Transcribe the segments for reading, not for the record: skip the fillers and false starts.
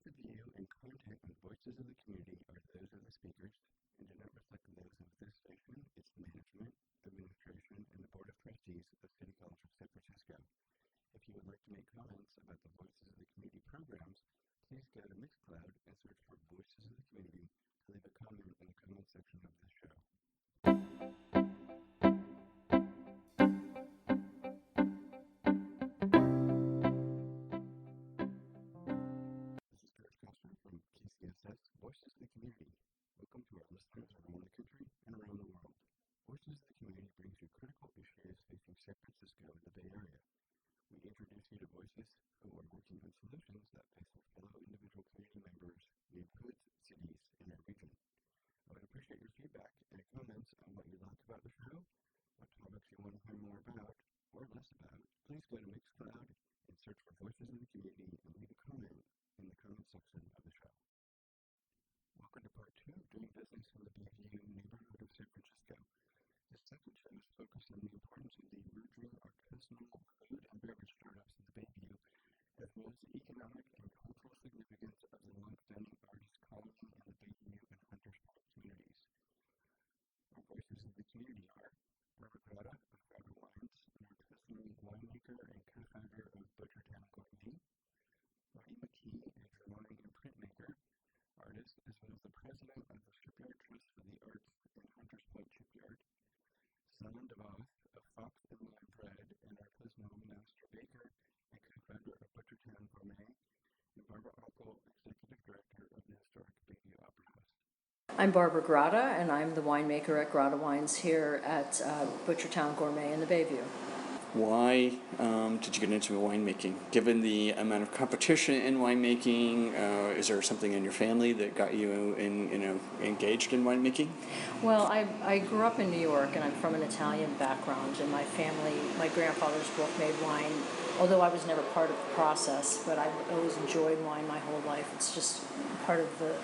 the view and content and voices of the community are those of the speakers and do not reflect those of this station, its management, administration, and the Board of Trustees of City College of San Francisco. If you would like to make comments about the Voices of the Community programs, please go to Mixcloud and search for Voices of the Community to leave a comment in the comment section of this show. From KCSS, Voices of the Community. Welcome to our listeners around the country and around the world. Voices of the Community brings you critical issues facing San Francisco and the Bay Area. We introduce you to voices who are working on solutions that face our fellow individual community members, neighborhoods, cities, and our region. I would appreciate your feedback and comments on what you like about the show, what topics you want to hear more about or less about. Please go to Mixcloud and search for Voices of the Community and leave a comment in the comment section of the show. Welcome to part 2 of doing business in the Bayview neighborhood of San Francisco. This second show is focused on the importance of the emerging artisanal food and beverage startups in the Bayview, as well as the economic and cultural significance of the long-standing artist colony in the Bayview and Hunters Point communities. Our voices of the community are Barbara Grata of Grata Wines, an artisanal winemaker and co-founder of Butchertown Gourmet, Marty McKee, a drawing and printmaker, artist, as well as the president of the Shipyard Trust for the Arts in Hunters Point Shipyard, Simon DeVos of Fox and Lime Bread, an artisanal master baker and co-founder of Butchertown Gourmet, and Barbara Ockel, executive director of the historic Bayview Opera House. I'm Barbara Grata, and I'm the winemaker at Grata Wines here at Butchertown Gourmet in the Bayview. Why did you get into winemaking? Given the amount of competition in winemaking, is there something in your family that got you engaged in winemaking? Well, I grew up in New York, and I'm from an Italian background, and my family, my grandfathers both made wine, although I was never part of the process, but I've always enjoyed wine my whole life. It's just part of the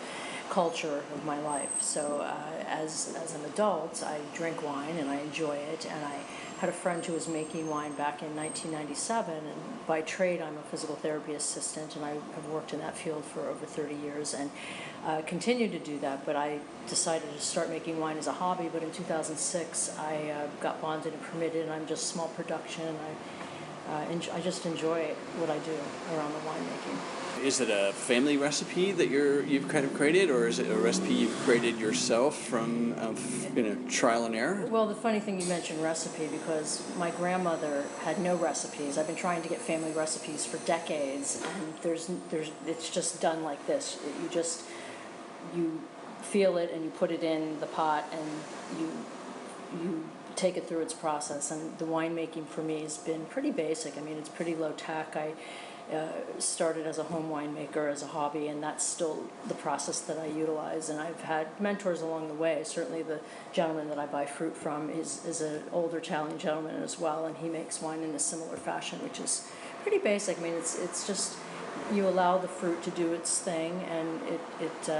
culture of my life. So as an adult, I drink wine and I enjoy it, and I had a friend who was making wine back in 1997, and by trade I'm a physical therapy assistant, and I have worked in that field for over 30 years and continued to do that, but I decided to start making wine as a hobby. But in 2006 I got bonded and permitted, and I'm just small production. I just enjoy what I do around the winemaking. Is it a family recipe that you've kind of created, or is it a recipe you've created yourself from trial and error? Well, the funny thing you mentioned recipe, because my grandmother had no recipes. I've been trying to get family recipes for decades, and it's just done like this. You feel it and you put it in the pot and you take it through its process. And the winemaking for me has been pretty basic. I mean, it's pretty low tech. I started as a home winemaker, as a hobby, and that's still the process that I utilize. And I've had mentors along the way. Certainly the gentleman that I buy fruit from is an older Italian gentleman as well, and he makes wine in a similar fashion, which is pretty basic. I mean, it's just you allow the fruit to do its thing, and it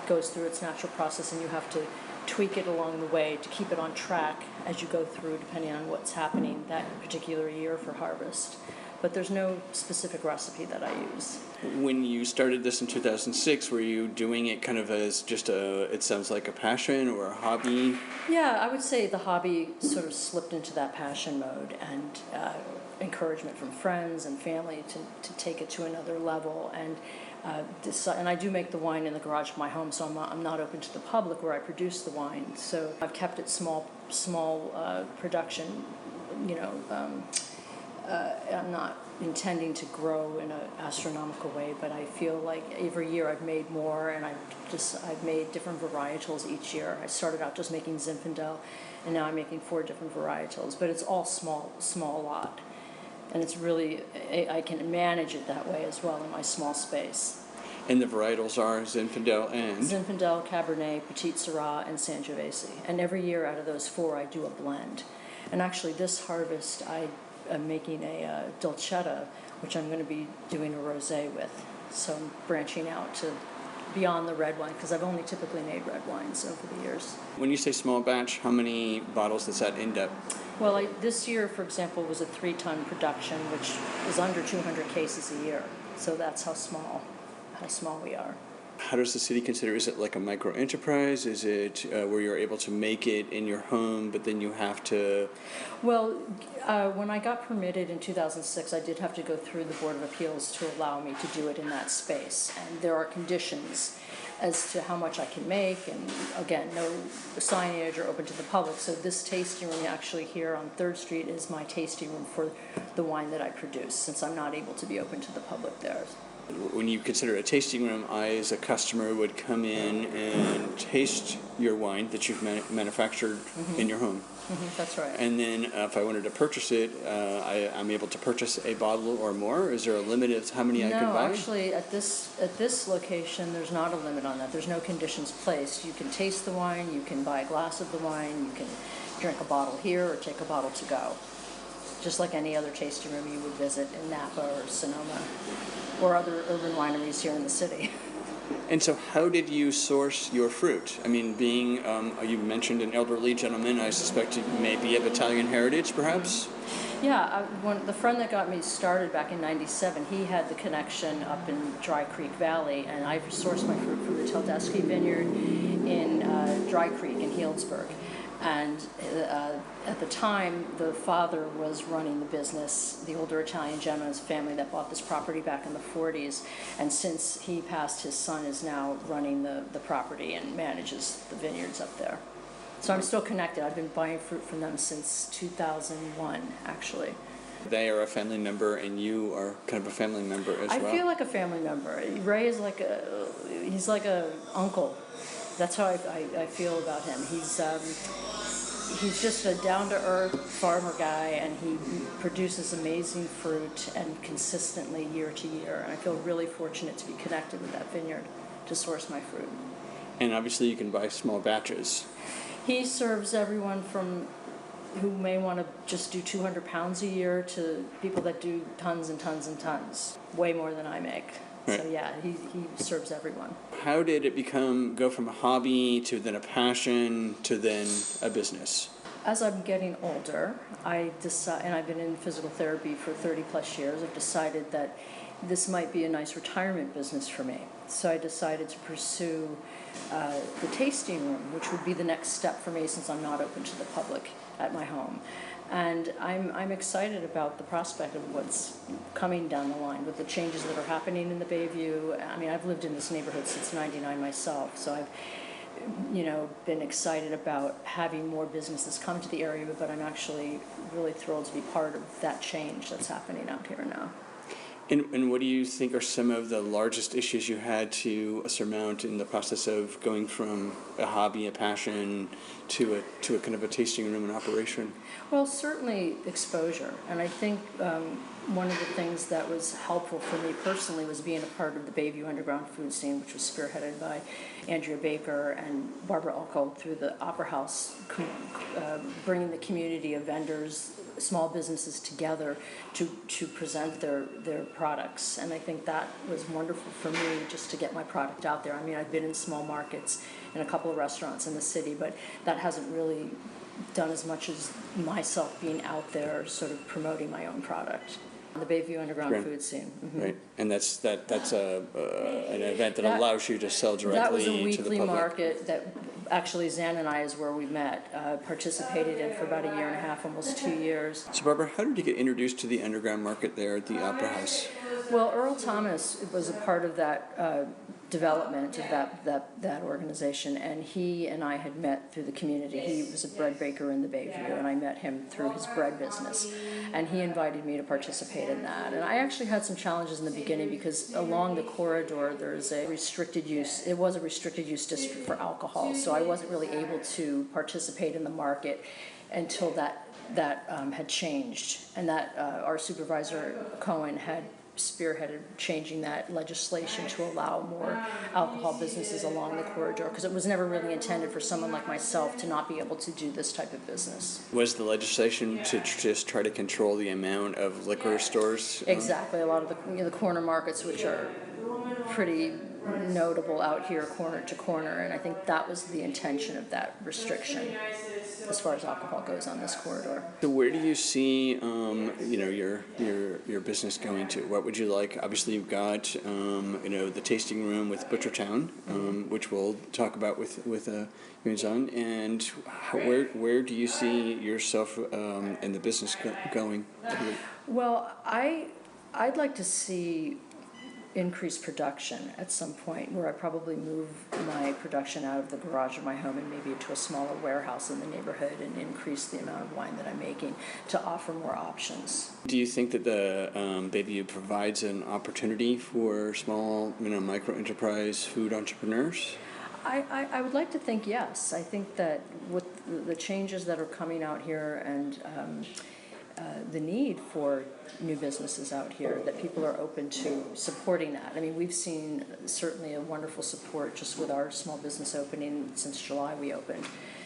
goes through its natural process, and you have to tweak it along the way to keep it on track as you go through, depending on what's happening that particular year for harvest. But there's no specific recipe that I use. When you started this in 2006, were you doing it kind of as just it sounds like a passion or a hobby? Yeah, I would say the hobby sort of slipped into that passion mode, and encouragement from friends and family to take it to another level. And I do make the wine in the garage of my home, so I'm not open to the public where I produce the wine. So I've kept it small production, I'm not intending to grow in an astronomical way, but I feel like every year I've made more, and I've made different varietals each year. I started out just making Zinfandel, and now I'm making 4 different varietals, but it's all small lot. And it's really, I can manage it that way as well in my small space. And the varietals are Zinfandel and? Zinfandel, Cabernet, Petit Syrah, and Sangiovese. And every year out of those 4 I do a blend. And actually this harvest I'm making a dolcetta, which I'm going to be doing a rosé with. So I'm branching out to beyond the red wine, because I've only typically made red wines over the years. When you say small batch, how many bottles does that end up? Well, this year, for example, was a 3-ton production, which is under 200 cases a year. So that's how how small we are. How does the city consider, is it like a micro enterprise? Is it where you're able to make it in your home, but then you have to? Well, when I got permitted in 2006, I did have to go through the Board of Appeals to allow me to do it in that space. And there are conditions as to how much I can make, and again, no signage or open to the public. So this tasting room actually here on 3rd Street is my tasting room for the wine that I produce, since I'm not able to be open to the public there. When you consider a tasting room, I, as a customer, would come in and taste your wine that you've manufactured in your home. That's right. And then if I wanted to purchase it, I'm able to purchase a bottle or more? Is there a limit of how many I can buy? No, actually, at this location, there's not a limit on that. There's no conditions placed. You can taste the wine, you can buy a glass of the wine, you can drink a bottle here or take a bottle to go. Just like any other tasting room you would visit in Napa or Sonoma or other urban wineries here in the city. And so how did you source your fruit? I mean, being, you mentioned an elderly gentleman, I suspect you may be of Italian heritage, perhaps? Yeah, when the friend that got me started back in '97, he had the connection up in Dry Creek Valley, and I sourced my fruit from the Teldeschi Vineyard in Dry Creek in Healdsburg. And at the time, the father was running the business, the older Italian gentleman's family that bought this property back in the 40s. And since he passed, his son is now running the property and manages the vineyards up there. So I'm still connected. I've been buying fruit from them since 2001, actually. They are a family member, and you are kind of a family member as well? I feel like a family member. Ray is he's like a uncle. That's how I feel about him. He's just a down-to-earth farmer guy, and he produces amazing fruit and consistently year to year. And I feel really fortunate to be connected with that vineyard to source my fruit. And obviously you can buy small batches. He serves everyone from who may want to just do 200 pounds a year to people that do tons and tons and tons, way more than I make. Right. So yeah, he serves everyone. How did it go from a hobby to then a passion to then a business? As I'm getting older, and I've been in physical therapy for 30 plus years, I've decided that this might be a nice retirement business for me. So I decided to pursue the tasting room, which would be the next step for me since I'm not open to the public at my home. And I'm excited about the prospect of what's coming down the line with the changes that are happening in the Bayview. I mean, I've lived in this neighborhood since '99 myself, so I've been excited about having more businesses come to the area, but I'm actually really thrilled to be part of that change that's happening out here now. And what do you think are some of the largest issues you had to surmount in the process of going from a hobby, a passion, to a kind of a tasting room and operation? Well, certainly exposure. And I think one of the things that was helpful for me personally was being a part of the Bayview underground food scene, which was spearheaded by Andrea Baker and Barbara Ulko through the Opera House, bringing the community of vendors, small businesses together to present their products. And I think that was wonderful for me just to get my product out there. I mean, I've been in small markets in a couple of restaurants in the city, but that hasn't really done as much as myself being out there sort of promoting my own product. The Bayview underground food scene. Mm-hmm. Right, and that's an event that allows you to sell directly that was a to the weekly public. Market that actually Zan and I is where we met, participated in for about a year and a half, almost 2 years. So Barbara, how did you get introduced to the underground market there at the Opera House? Well, Earl Thomas was a part of that development of that organization, and he and I had met through the community. He was a bread baker in the Bayview, and I met him through his bread business, and he invited me to participate in that. And I actually had some challenges in the beginning because along the corridor there's a restricted use. It was a restricted use district for alcohol, so I wasn't really able to participate in the market until that had changed, and that our supervisor Cohen had spearheaded changing that legislation to allow more alcohol businesses along the corridor, because it was never really intended for someone like myself to not be able to do this type of business. Was the legislation to just try to control the amount of liquor stores? Exactly. A lot of the corner markets, which are pretty notable out here corner to corner, and I think that was the intention of that restriction as far as alcohol goes on this corridor. So where do you see, your business going to? What would you like? Obviously, you've got, the tasting room with Butchertown, which we'll talk about with Yunzan. And where do you see yourself and the business going? Well, I'd like to see increased production at some point, where I probably move my production out of the garage of my home and maybe to a smaller warehouse in the neighborhood and increase the amount of wine that I'm making to offer more options. Do you think that the Bayview provides an opportunity for small, micro-enterprise food entrepreneurs? I would like to think yes. I think that with the changes that are coming out here and the need for new businesses out here, that people are open to supporting that. I mean, we've seen certainly a wonderful support just with our small business opening since July. We opened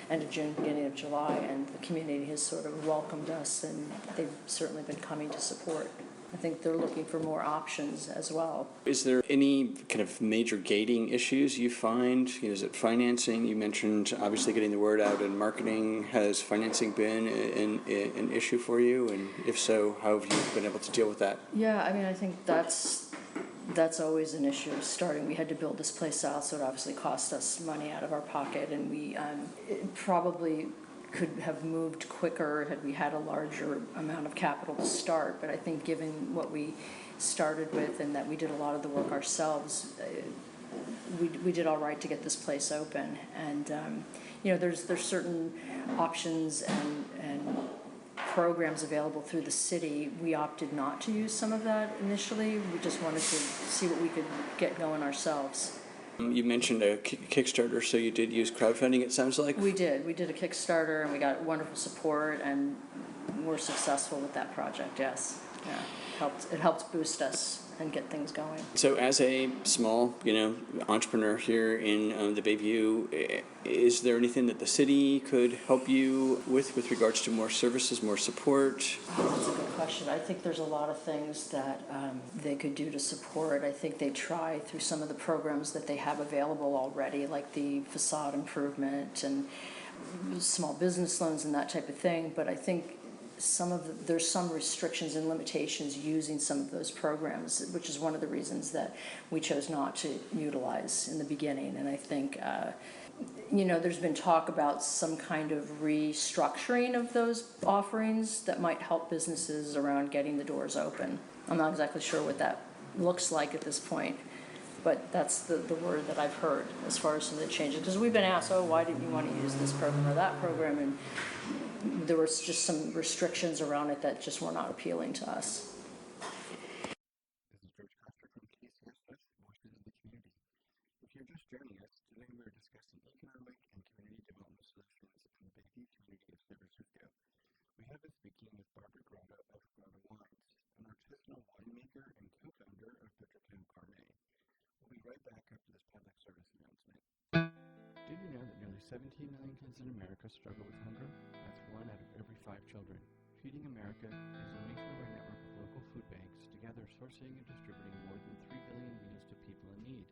end of June, beginning of July, and the community has sort of welcomed us, and they've certainly been coming to support. I think they're looking for more options as well. Is there any kind of major gating issues you find? Is it financing? You mentioned obviously getting the word out and marketing. Has financing been an issue for you? And if so, how have you been able to deal with that? Yeah, I mean, I think that's always an issue starting. We had to build this place out, so it obviously cost us money out of our pocket, and we it probably could have moved quicker had we had a larger amount of capital to start. But I think given what we started with and that we did a lot of the work ourselves, we did all right to get this place open. And there's certain options and programs available through the city. We opted not to use some of that initially. We just wanted to see what we could get going ourselves. You mentioned a Kickstarter, so you did use crowdfunding, it sounds like? We did. We did a Kickstarter, and we got wonderful support, and we're successful with that project, yes. Yeah, it helped boost us and get things going. So as a small, entrepreneur here in the Bayview, is there anything that the city could help you with regards to more services, more support? That's a good question. I think there's a lot of things that they could do to support. I think they try through some of the programs that they have available already, like the facade improvement and small business loans and that type of thing. But I think there's some restrictions and limitations using some of those programs, which is one of the reasons that we chose not to utilize in the beginning. And I think there's been talk about some kind of restructuring of those offerings that might help businesses around getting the doors open. I'm not exactly sure what that looks like at this point, but that's the word that I've heard as far as some of the changes. Because we've been asked, why didn't you want to use this program or that program? And there was just some restrictions around it that just were not appealing to us. This is George Coster from KCSF, Voices of the Community. If you're just joining us, today we're discussing economic and community development solutions in the Bayview community of San Francisco. We have been speaking with Barbara Grotto of Grotto Wines, an artisanal winemaker and co-founder of Butchertown Cabernet. We'll be right back after this public service announcement. Did you know that nearly 17 million kids in America struggle with hunger? That's 1 out of every 5 children. Feeding America is a nationwide network of local food banks, together sourcing and distributing more than 3 billion meals to people in need.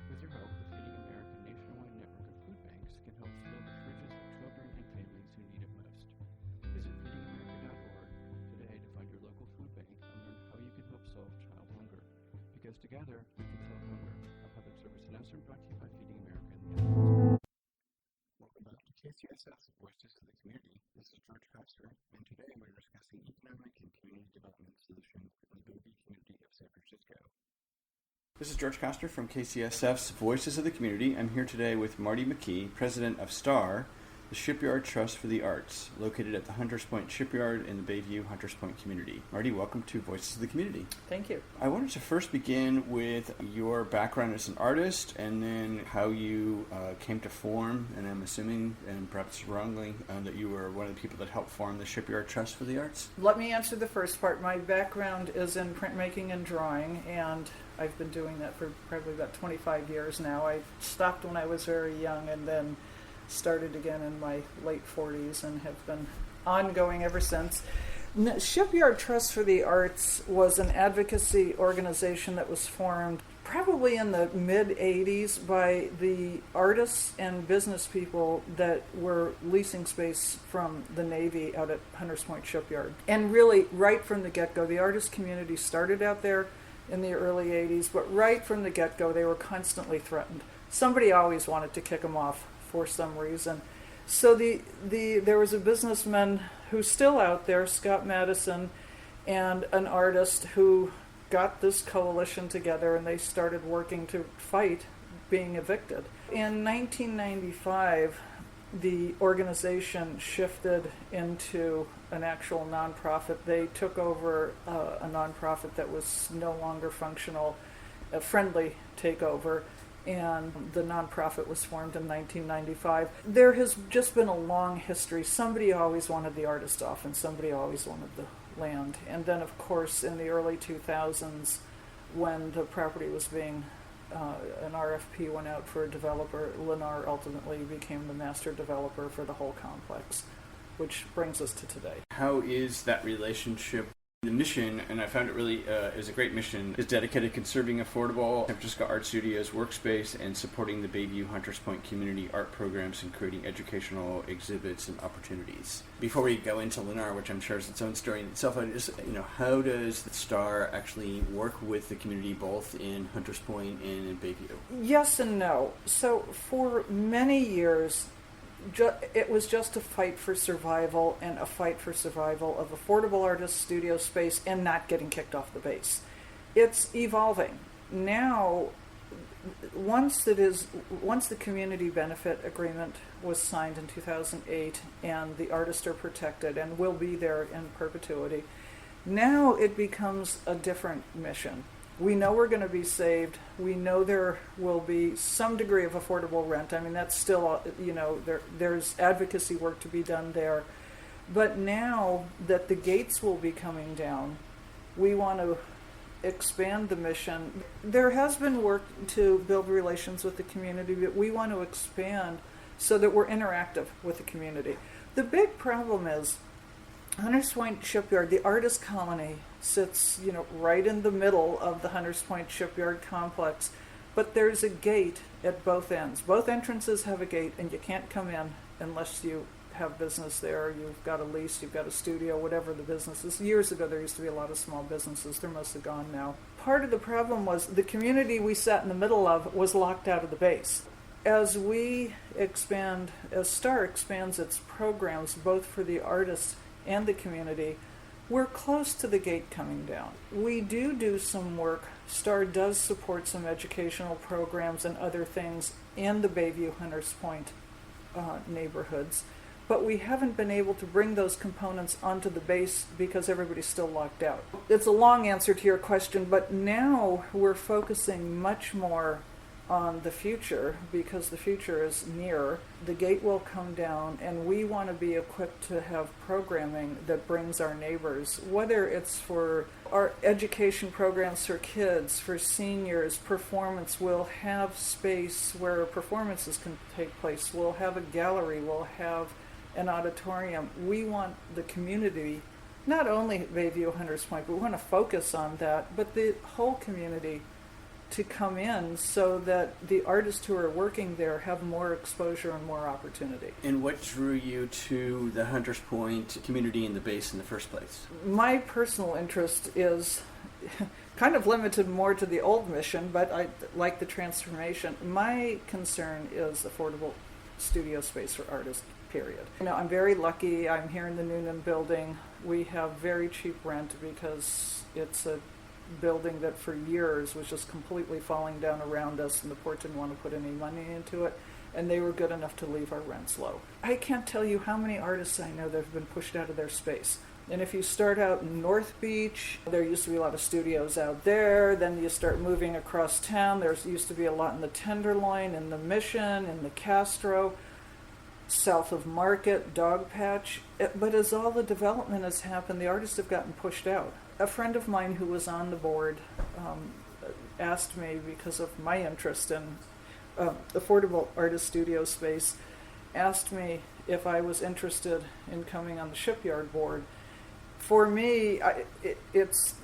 With your help, the Feeding America nationwide network of food banks can help fill the fridges of children and families who need it most. Visit feedingamerica.org today to find your local food bank and learn how you can help solve child hunger. Because together, we can solve hunger. A public service announcement brought to you by Feeding America and the Advocates. Welcome back to KCSF's Voices of the Community. This is George Coster, and today we're discussing economic and community development solutions in the Bayview community of San Francisco. This is George Coster from KCSF's Voices of the Community. I'm here today with Marty McKee, president of STAR, the Shipyard Trust for the Arts, located at the Hunters Point Shipyard in the Bayview Hunters Point community. Marty, welcome to Voices of the Community. Thank you. I wanted to first begin with your background as an artist and then how you came to form, and I'm assuming, and perhaps wrongly, that you were one of the people that helped form the Shipyard Trust for the Arts. Let me answer the first part. My background is in printmaking and drawing, and I've been doing that for probably about 25 years now. I stopped when I was very young and then started again in my late 40s and have been ongoing ever since. Shipyard Trust for the Arts was an advocacy organization that was formed probably in the mid-'80s by the artists and business people that were leasing space from the Navy out at Hunters Point Shipyard. And really, right from the get-go, the artist community started out there in the early 80s, but right from the get-go, they were constantly threatened. Somebody always wanted to kick them off for some reason. So there was a businessman who's still out there, Scott Madison, and an artist who got this coalition together, and they started working to fight being evicted. In 1995, the organization shifted into an actual nonprofit. They took over a nonprofit that was no longer functional, a friendly takeover, and the nonprofit was formed in 1995. There has just been a long history. Somebody always wanted the artist off, and somebody always wanted the land. And then, of course, in the early 2000s, when the property was being, an RFP went out for a developer, Lennar ultimately became the master developer for the whole complex, which brings us to today. How is that relationship? The mission, and I found it really is a great mission, is dedicated to conserving affordable San Francisco art studios workspace and supporting the Bayview Hunters Point community art programs and creating educational exhibits and opportunities. Before we go into Lennar, which I'm sure is its own story in itself, I just, how does the STAR actually work with the community both in Hunters Point and in Bayview? Yes and no. So for many years, it was just a fight for survival, and a fight for survival of affordable artist studio space and not getting kicked off the base. It's evolving. Now, once the community benefit agreement was signed in 2008 and the artists are protected and will be there in perpetuity, now it becomes a different mission. We know we're going to be saved. We know there will be some degree of affordable rent. I mean, that's still, there's advocacy work to be done there. But now that the gates will be coming down, we want to expand the mission. There has been work to build relations with the community, but we want to expand so that we're interactive with the community. The big problem is Hunters Point Shipyard, the artist colony, sits, right in the middle of the Hunters Point Shipyard complex, but there's a gate at both ends. Both entrances have a gate, and you can't come in unless you have business there. You've got a lease, you've got a studio, whatever the business is. Years ago, there used to be a lot of small businesses. They're mostly gone now. Part of the problem was the community we sat in the middle of was locked out of the base. As we expand, as STAR expands its programs, both for the artists and the community, we're close to the gate coming down. We do some work. STAR does support some educational programs and other things in the Bayview Hunters Point neighborhoods, but we haven't been able to bring those components onto the base because everybody's still locked out. It's a long answer to your question, but now we're focusing much more on the future because the future is near. The gate will come down, and we want to be equipped to have programming that brings our neighbors, whether it's for our education programs for kids, for seniors, performance. We'll have space where performances can take place. We'll have a gallery. We'll have an auditorium. We want the community, not only at Bayview Hunters Point, but we want to focus on that, but the whole community to come in so that the artists who are working there have more exposure and more opportunity. And what drew you to the Hunters Point community and the base in the first place? My personal interest is kind of limited more to the old mission, but I like the transformation. My concern is affordable studio space for artists, period. I'm very lucky. I'm here in the Noonan building. We have very cheap rent because it's a building that for years was just completely falling down around us, and the port didn't want to put any money into it, and they were good enough to leave our rents low. I can't tell you how many artists I know that have been pushed out of their space. And if you start out in North Beach, there used to be a lot of studios out there. Then you start moving across town. There used to be a lot in the Tenderloin, in the Mission, in the Castro, south of Market, Dogpatch. But as all the development has happened, the artists have gotten pushed out. A friend of mine who was on the board asked me, because of my interest in affordable artist studio space, asked me if I was interested in coming on the shipyard board. For me, it's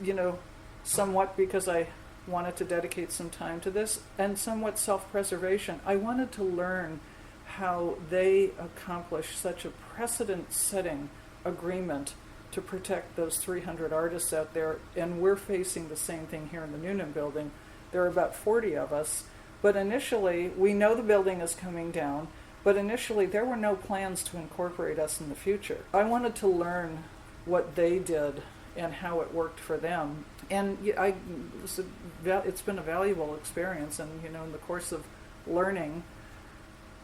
somewhat because I wanted to dedicate some time to this, and somewhat self-preservation. I wanted to learn how they accomplished such a precedent-setting agreement to protect those 300 artists out there, and we're facing the same thing here in the Noonan building. There are about 40 of us, but initially, we know the building is coming down, but initially there were no plans to incorporate us in the future. I wanted to learn what they did and how it worked for them. And it's been a valuable experience, and in the course of learning,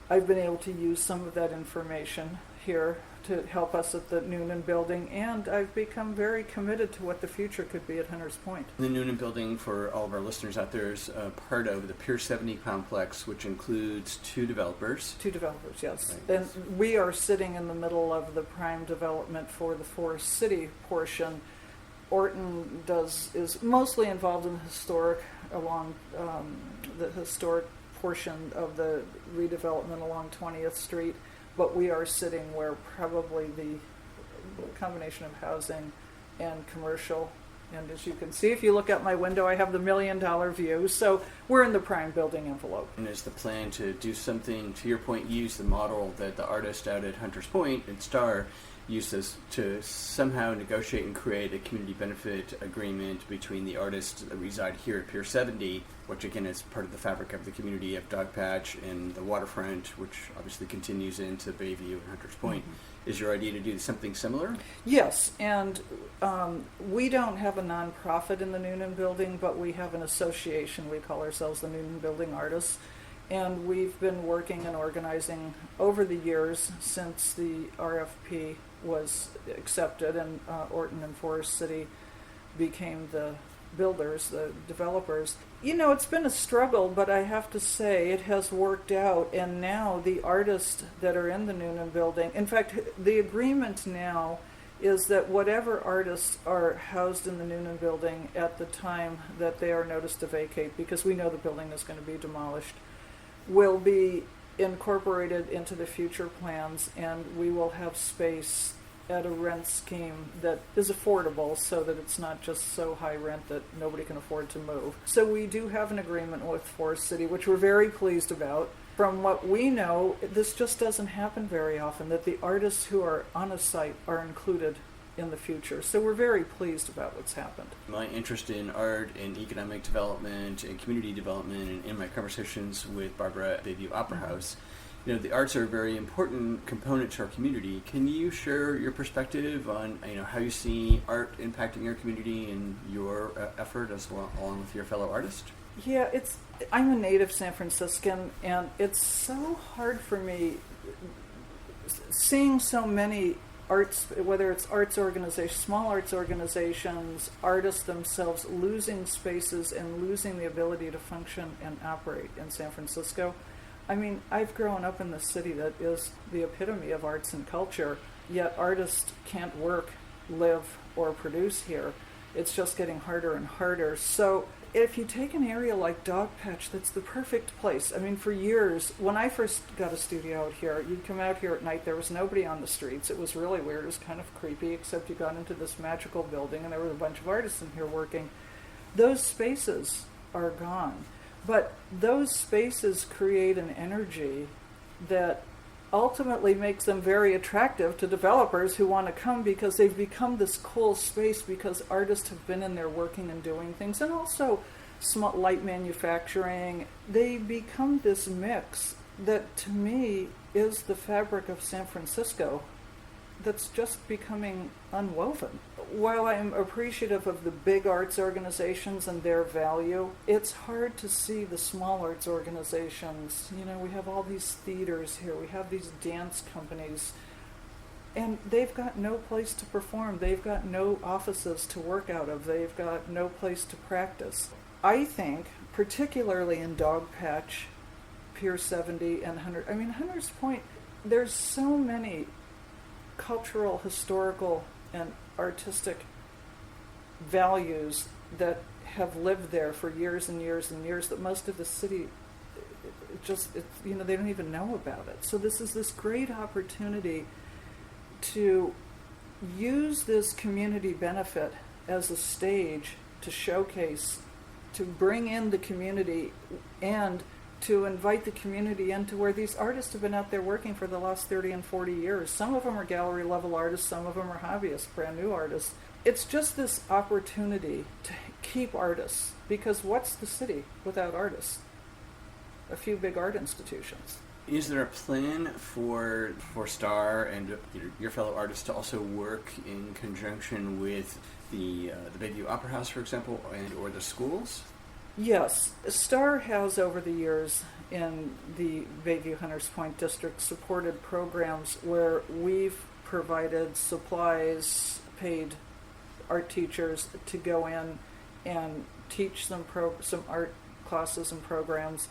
I've been able to use some of that information here to help us at the Noonan building, and I've become very committed to what the future could be at Hunters Point. The Noonan building, for all of our listeners out there, is part of the Pier 70 complex, which includes two developers. Two developers, yes. Right. And we are sitting in the middle of the prime development for the Forest City portion. Orton is mostly involved in the historic portion of the redevelopment along 20th Street, but we are sitting where probably the combination of housing and commercial, and as you can see, if you look out my window, I have the $1 million view, so we're in the prime building envelope. And is the plan to do something, to your point, use the model that the artist out at Hunters Point and Star uses to somehow negotiate and create a community benefit agreement between the artists that reside here at Pier 70, which again is part of the fabric of the community of Dogpatch and the waterfront, which obviously continues into Bayview and Hunters Point. Mm-hmm. Is your idea to do something similar? Yes, and we don't have a nonprofit in the Noonan building, but we have an association. We call ourselves the Noonan Building Artists. And we've been working and organizing over the years since the RFP was accepted and Orton and Forest City became the builders, the developers. It's been a struggle, but I have to say it has worked out. And now the artists that are in the Noonan building, in fact, the agreement now is that whatever artists are housed in the Noonan building at the time that they are noticed to vacate, because we know the building is going to be demolished, will be incorporated into the future plans, and we will have space at a rent scheme that is affordable so that it's not just so high rent that nobody can afford to move. So we do have an agreement with Forest City, which we're very pleased about. From what we know, this just doesn't happen very often, that the artists who are on a site are included in the future. So we're very pleased about what's happened. My interest in art and economic development and community development, and in my conversations with Barbara at Bayview Opera House, the arts are a very important component to our community. Can you share your perspective on how you see art impacting your community and your effort as well, along with your fellow artists? Yeah, I'm a native San Franciscan, and it's so hard for me seeing so many arts, whether it's arts organizations, small arts organizations, artists themselves losing spaces and losing the ability to function and operate in San Francisco. I mean, I've grown up in the city that is the epitome of arts and culture, yet artists can't work, live, or produce here. It's just getting harder and harder. So if you take an area like Dogpatch, that's the perfect place. I mean, for years, when I first got a studio out here, you'd come out here at night, there was nobody on the streets. It was really weird. It was kind of creepy, except you got into this magical building, and there were a bunch of artists in here working. Those spaces are gone. But those spaces create an energy that ultimately makes them very attractive to developers who want to come, because they've become this cool space because artists have been in there working and doing things, and also small light manufacturing. They become this mix that to me is the fabric of San Francisco that's just becoming unwoven. While I'm appreciative of the big arts organizations and their value, it's hard to see the small arts organizations. We have all these theaters here, we have these dance companies, and they've got no place to perform. They've got no offices to work out of. They've got no place to practice. I think, particularly in Dogpatch, Pier 70, and Hunters Point, there's so many cultural, historical, and artistic values that have lived there for years and years and years that most of the city they don't even know about it. So this is this great opportunity to use this community benefit as a stage to showcase to bring in the community and to invite the community into where these artists have been out there working for the last 30 and 40 years. Some of them are gallery level artists, some of them are hobbyists, brand new artists. It's just this opportunity to keep artists, because what's the city without artists? A few big art institutions. Is there a plan for Star and your fellow artists to also work in conjunction with the Bayview Opera House, for example, and or the schools? Yes, Star has over the years in the Bayview Hunters Point district supported programs where we've provided supplies, paid art teachers to go in and teach them some art classes and programs.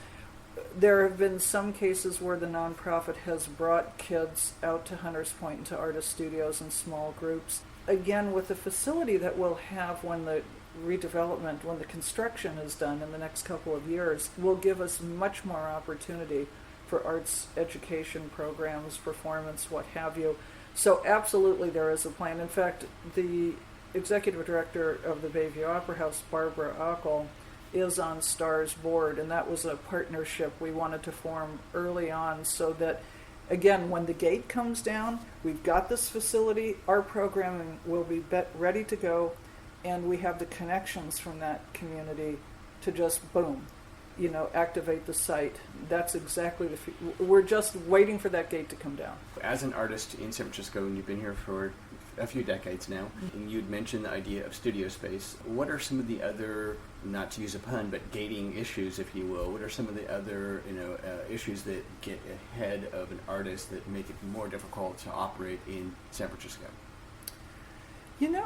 There have been some cases where the nonprofit has brought kids out to Hunters Point and to artist studios in small groups. Again, with the facility that we'll have when the redevelopment, when the construction is done in the next couple of years, will give us much more opportunity for arts education programs, performance, what have you. So absolutely there is a plan. In fact, the executive director of the Bayview Opera House, Barbara Ockel, is on Star's board, and that was a partnership we wanted to form early on so that, again, when the gate comes down, we've got this facility, our programming will be ready to go, and we have the connections from that community to just, boom, activate the site. That's exactly we're just waiting for that gate to come down. As an artist in San Francisco, and you've been here for a few decades now, and you'd mentioned the idea of studio space. What are some of the other, not to use a pun, but gating issues, if you will? What are some of the other, issues that get ahead of an artist that make it more difficult to operate in San Francisco?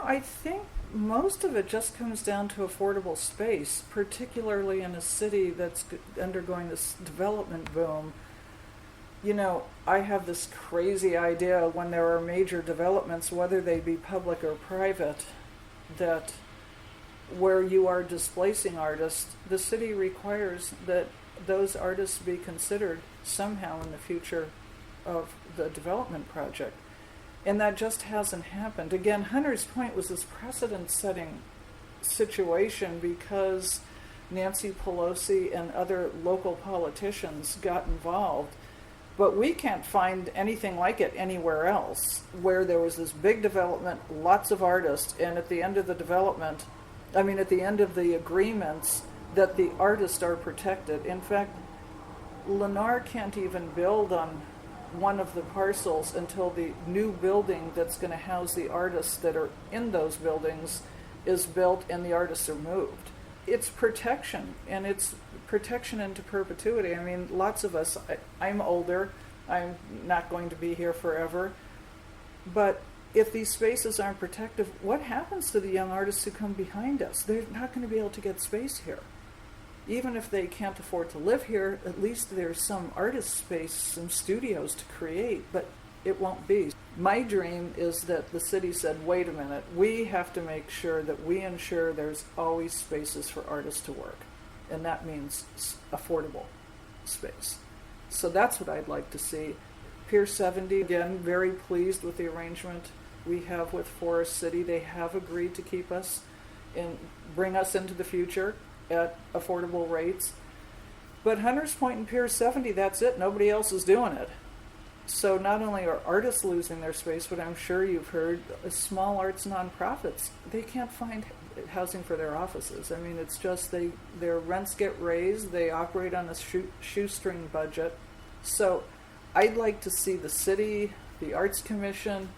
I think most of it just comes down to affordable space, particularly in a city that's undergoing this development boom. I have this crazy idea when there are major developments, whether they be public or private, that where you are displacing artists, the city requires that those artists be considered somehow in the future of the development project. And that just hasn't happened. Again, Hunters Point was this precedent-setting situation because Nancy Pelosi and other local politicians got involved. But we can't find anything like it anywhere else, where there was this big development, lots of artists, and at the end of the development, at the end of the agreements, that the artists are protected. In fact, Lennar can't even build on one of the parcels until the new building that's going to house the artists that are in those buildings is built and the artists are moved. It's protection, and it's protection into perpetuity. Lots of us, I'm older, I'm not going to be here forever, but if these spaces aren't protective, what happens to the young artists who come behind us? They're not going to be able to get space here. Even if they can't afford to live here, at least there's some artist space, some studios to create, but it won't be. My dream is that the city said, wait a minute, we have to make sure that we ensure there's always spaces for artists to work. And that means affordable space. So that's what I'd like to see. Pier 70, again, very pleased with the arrangement we have with Forest City. They have agreed to keep us and bring us into the future at affordable rates. But Hunters Point and Pier 70, that's it. Nobody else is doing it. So not only are artists losing their space, but I'm sure you've heard small arts nonprofits, they can't find housing for their offices. It's just their rents get raised, they operate on a shoestring budget. So I'd like to see the city, the Arts Commission,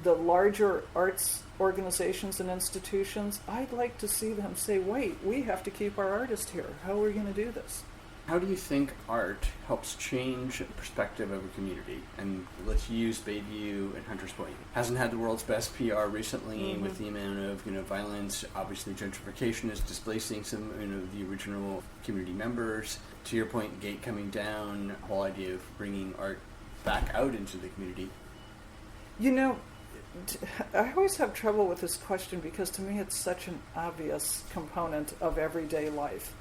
the larger arts organizations and institutions, I'd like to see them say, wait, we have to keep our artists here. How are we going to do this? How do you think art helps change the perspective of a community? And let's use Bayview and Hunters Point. Hasn't had the world's best PR recently with the amount of violence. Obviously, gentrification is displacing some of the original community members. To your point, gate coming down, the whole idea of bringing art back out into the community. I always have trouble with this question because to me it's such an obvious component of everyday life.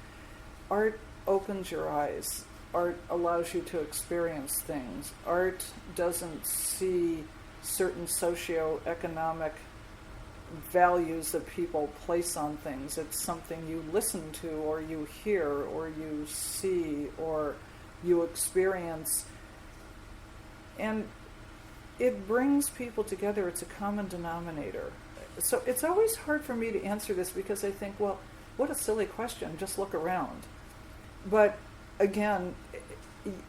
Art opens your eyes. Art allows you to experience things. Art doesn't see certain socioeconomic values that people place on things. It's something you listen to, or you hear, or you see, or you experience. And it brings people together. It's a common denominator. So it's always hard for me to answer this because I think, well, what a silly question. Just look around. But again,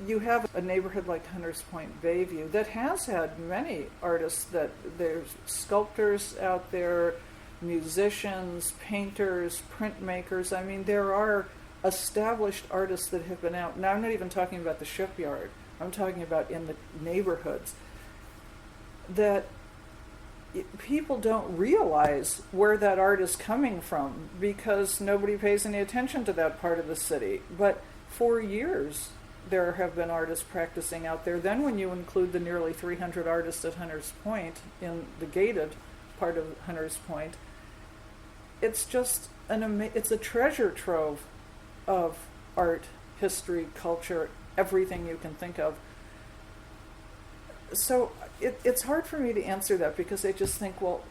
you have a neighborhood like Hunters Point, Bayview, that has had many artists. That there's sculptors out there, musicians, painters, printmakers. I mean, there are established artists that have been out. Now, I'm not even talking about the shipyard. I'm talking about in the neighborhoods. That people don't realize where that art is coming from because nobody pays any attention to that part of the city. But for years, there have been artists practicing out there. Then when you include the nearly 300 artists at Hunters Point, in the gated part of Hunters Point, it's just it's a treasure trove of art, history, culture, everything you can think of. So it's hard for me to answer that because I just think, well,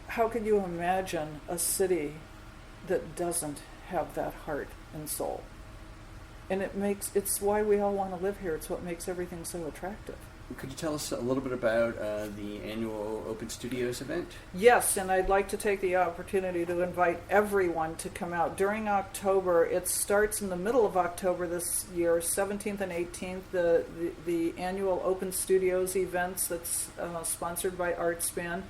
how could you imagine a city that doesn't have that heart and soul? And it's why we all want to live here. It's what makes everything so attractive. Could you tell us a little bit about the annual Open Studios event? Yes, and I'd like to take the opportunity to invite everyone to come out. During October, it starts in the middle of October this year, 17th and 18th, the annual Open Studios events that's sponsored by Artspan.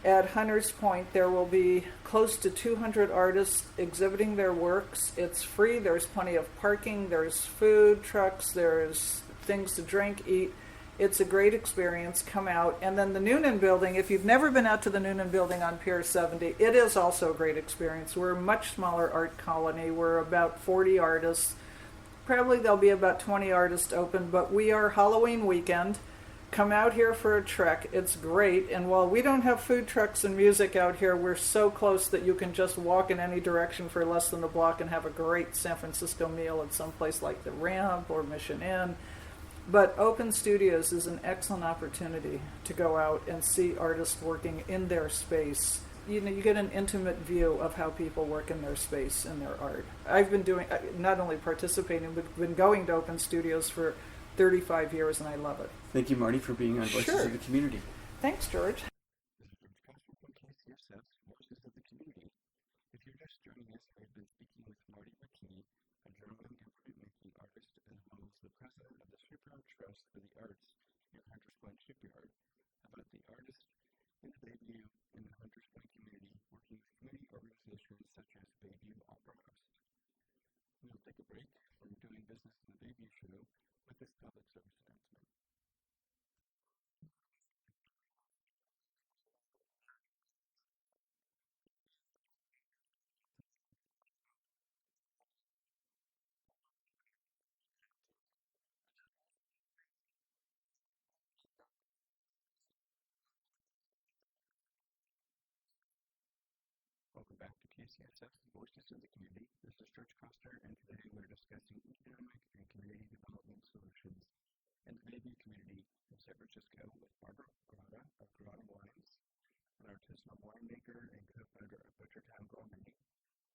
At Hunters Point, there will be close to 200 artists exhibiting their works. It's free. There's plenty of parking. There's food trucks. There's things to drink, eat. It's a great experience. Come out. And then the Noonan Building, if you've never been out to the Noonan Building on Pier 70, it is also a great experience. We're a much smaller art colony. We're about 40 artists. Probably there'll be about 20 artists open, but we are Halloween weekend. Come out here for a trek. It's great. And while we don't have food trucks and music out here, we're so close that you can just walk in any direction for less than a block and have a great San Francisco meal at some place like the Ramp or Mission Inn. But Open Studios is an excellent opportunity to go out and see artists working in their space. You know, you get an intimate view of how people work in their space and their art. I've been doing, not only participating, but been going to Open Studios for 35 years, and I love it. Thank you, Marty, for being on Voices of the Community. Thanks, George. This is George Costa from KCSF, Voices of the Community. If you're just joining us, I've been speaking with Marty McKee, a drawing and printmaking artist, as well as the president of the Shipyard Trust for the Arts near Hunters Point Shipyard, about the artists in the Bayview and the Hunters Point community working with community organizations such as Bayview Opera House. We'll take a break from doing business in the Bayview show with this public service announcement. Welcome back to KCSF's Voices of the Community. This is George Costa, and today we're discussing economic and community development solutions in the Bayview community in San Francisco with Barbara Grotta of Grotta Wines, an artisanal winemaker and co-founder of Butchertown Gourmet,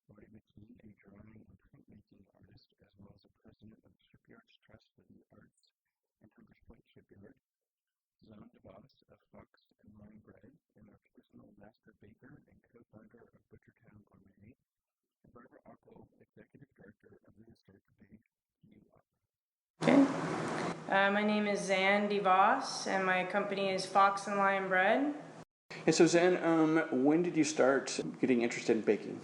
Marty McKee, a drawing and printmaking artist, as well as a president of the Shipyards Trust for the Arts and Hunters Point Shipyard, Zan DeVos of Fox and Lime Bread, an artisanal master baker and co-founder of Butchertown Gourmet, and Barbara Ockel, executive director of the historic Bayview Opera. Okay. My name is Zan DeVos, and my company is Fox and Lime Bread. And so, Zan, when did you start getting interested in baking?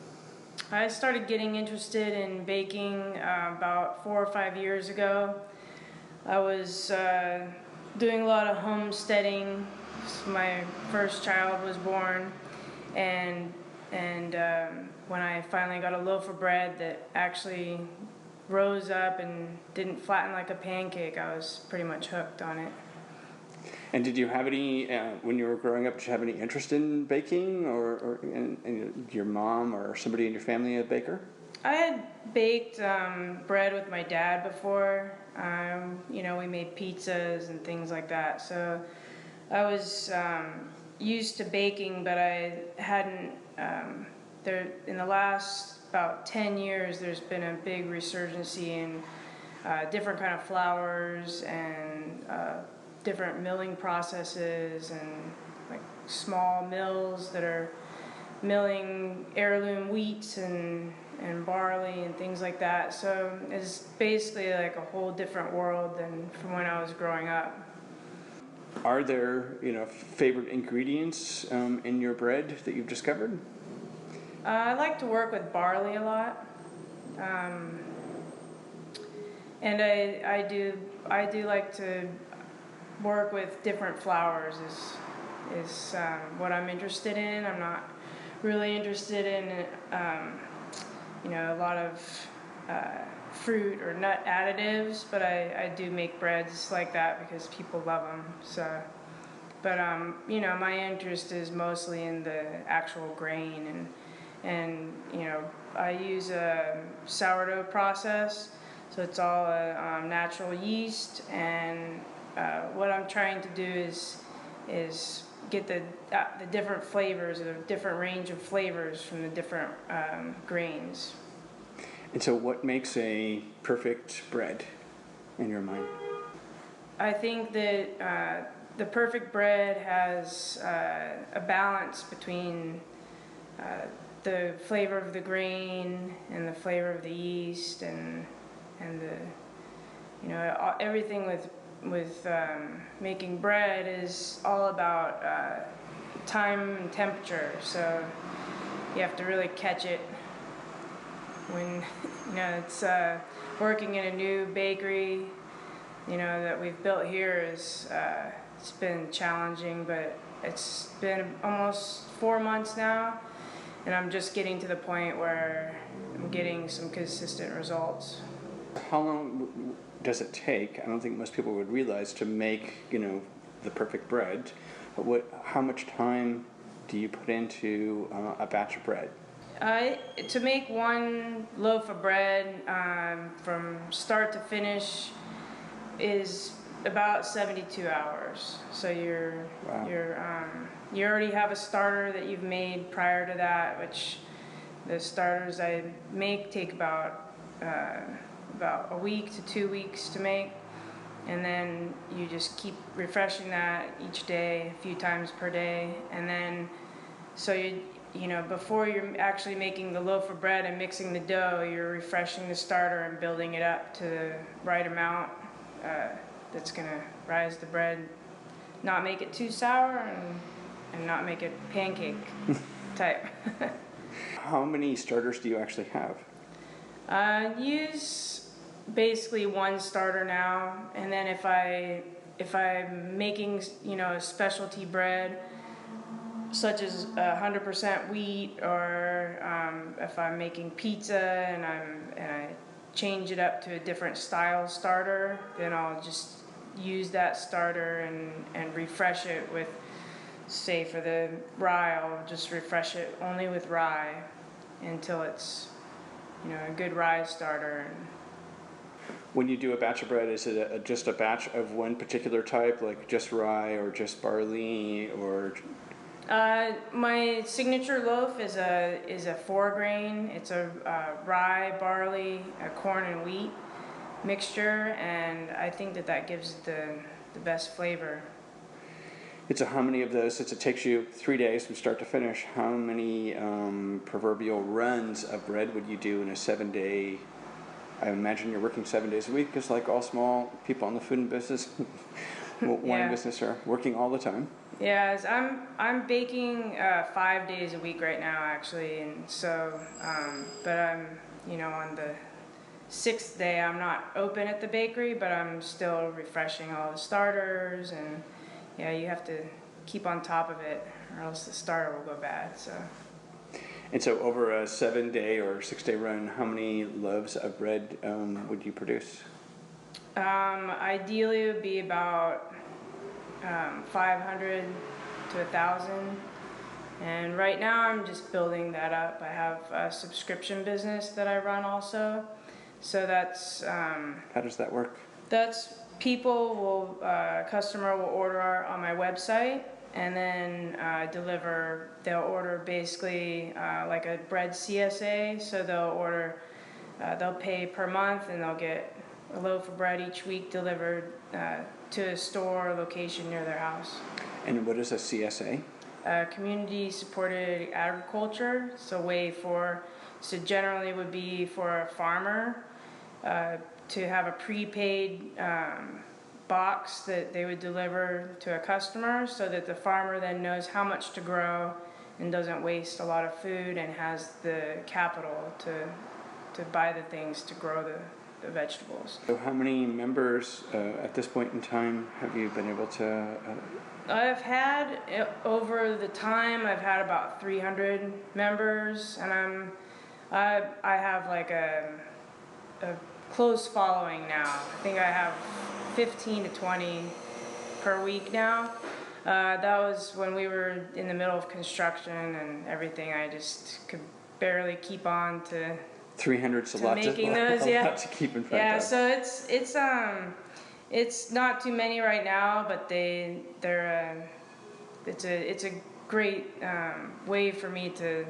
I started getting interested in baking about 4 or 5 years ago. I was doing a lot of homesteading. My first child was born, and when I finally got a loaf of bread that actually rose up and didn't flatten like a pancake, I was pretty much hooked on it. And did you have any, when you were growing up, did you have any interest in baking, or your mom or somebody in your family a baker? I had baked bread with my dad before. We made pizzas and things like that. So I was used to baking, but I hadn't. There in the last about 10 years, there's been a big resurgence in different kind of flours and different milling processes and like small mills that are milling heirloom wheats and barley and things like that. So it's basically like a whole different world than from when I was growing up. Are there, favorite ingredients in your bread that you've discovered? I like to work with barley a lot, and I do like to work with different flours. Is what I'm interested in. I'm not really interested in a lot of fruit or nut additives, but I do make breads like that because people love them. So, but my interest is mostly in the actual grain and I use a sourdough process, so it's all natural yeast, and what I'm trying to do is get the different flavors, the different range of flavors from the different grains. And so what makes a perfect bread in your mind? I think that the perfect bread has a balance between the flavor of the grain and the flavor of the yeast and the everything with making bread is all about time and temperature. So you have to really catch it when it's working in a new bakery that we've built here is it's been challenging, but it's been almost 4 months now, and I'm just getting to the point where I'm getting some consistent results. How long does it take? I don't think most people would realize to make, the perfect bread. But how much time do you put into a batch of bread? To make one loaf of bread from start to finish is about 72 hours. So you already have a starter that you've made prior to that, which the starters I make take about a week to 2 weeks to make, and then you just keep refreshing that each day, a few times per day, and then so before you're actually making the loaf of bread and mixing the dough, you're refreshing the starter and building it up to the right amount that's going to rise the bread, not make it too sour and not make it pancake type. How many starters do you actually have? Use basically one starter now, and then if I'm making a specialty bread such as 100% wheat, or if I'm making pizza and I change it up to a different style starter, then I'll just use that starter and refresh it with, say for the rye, I'll just refresh it only with rye until it's a good rye starter. When you do a batch of bread, is it just a batch of one particular type, like just rye or just barley, or? My signature loaf is a 4-grain. It's a rye, barley, corn, and wheat mixture, and I think that gives the best flavor. It's how many of those, since it takes you 3 days from start to finish, how many proverbial runs of bread would you do in a 7-day? I imagine you're working 7 days a week, because like all small people in the food business, wine business are working all the time. Yeah, I'm baking 5 days a week right now, actually, and so but I'm on the 6th day I'm not open at the bakery, but I'm still refreshing all the starters, and you have to keep on top of it, or else the starter will go bad. So. And so, over a 7-day or 6-day run, how many loaves of bread would you produce? Ideally, it would be about 500 to 1,000, and right now I'm just building that up. I have a subscription business that I run also, so that's how does that work? That's customer will order on my website, and then deliver. They'll order basically like a bread CSA, so they'll pay per month, and they'll get a loaf of bread each week delivered to a store or location near their house. And what is a CSA? Community supported agriculture. So generally would be for a farmer to have a prepaid box that they would deliver to a customer, so that the farmer then knows how much to grow and doesn't waste a lot of food and has the capital to buy the things to grow the vegetables. So how many members at this point in time have you been able to? I've had, over the time, I've had about 300 members, and I have like a close following now. I think I have 15 to 20 per week now. That was when we were in the middle of construction and everything. I just could barely keep on to 300's a lot making to, those, a yeah. lot to keep in front Yeah, of. so it's not too many right now, but it's a great way for me to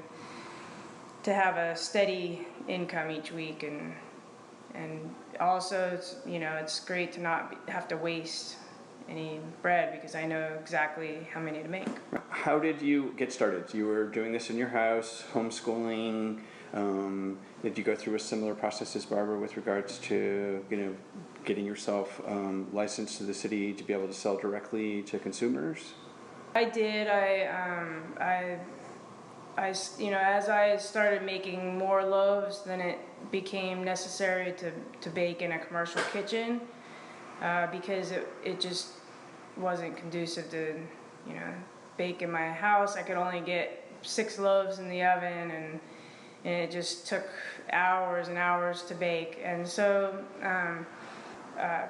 have a steady income each week, and also it's great to not have to waste any bread, because I know exactly how many to make. How did you get started? You were doing this in your house, homeschooling. Did you go through a similar process as Barbara with regards to getting yourself licensed to the city to be able to sell directly to consumers? I did. As I started making more loaves, then it became necessary to bake in a commercial kitchen, because it just wasn't conducive to bake in my house. I could only get 6 loaves in the oven, and it just took hours and hours to bake. And so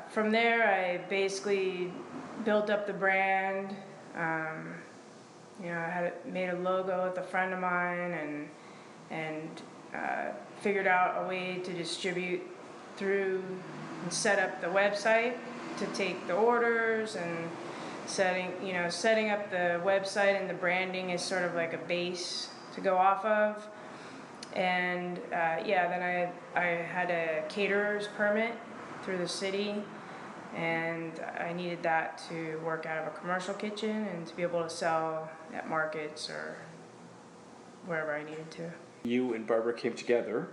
from there, I basically built up the brand. I made a logo with a friend of mine, and figured out a way to distribute through and set up the website to take the orders, and setting up the website and the branding is sort of like a base to go off of. And then I had a caterer's permit through the city, and I needed that to work out of a commercial kitchen and to be able to sell at markets or wherever I needed to. You and Barbara came together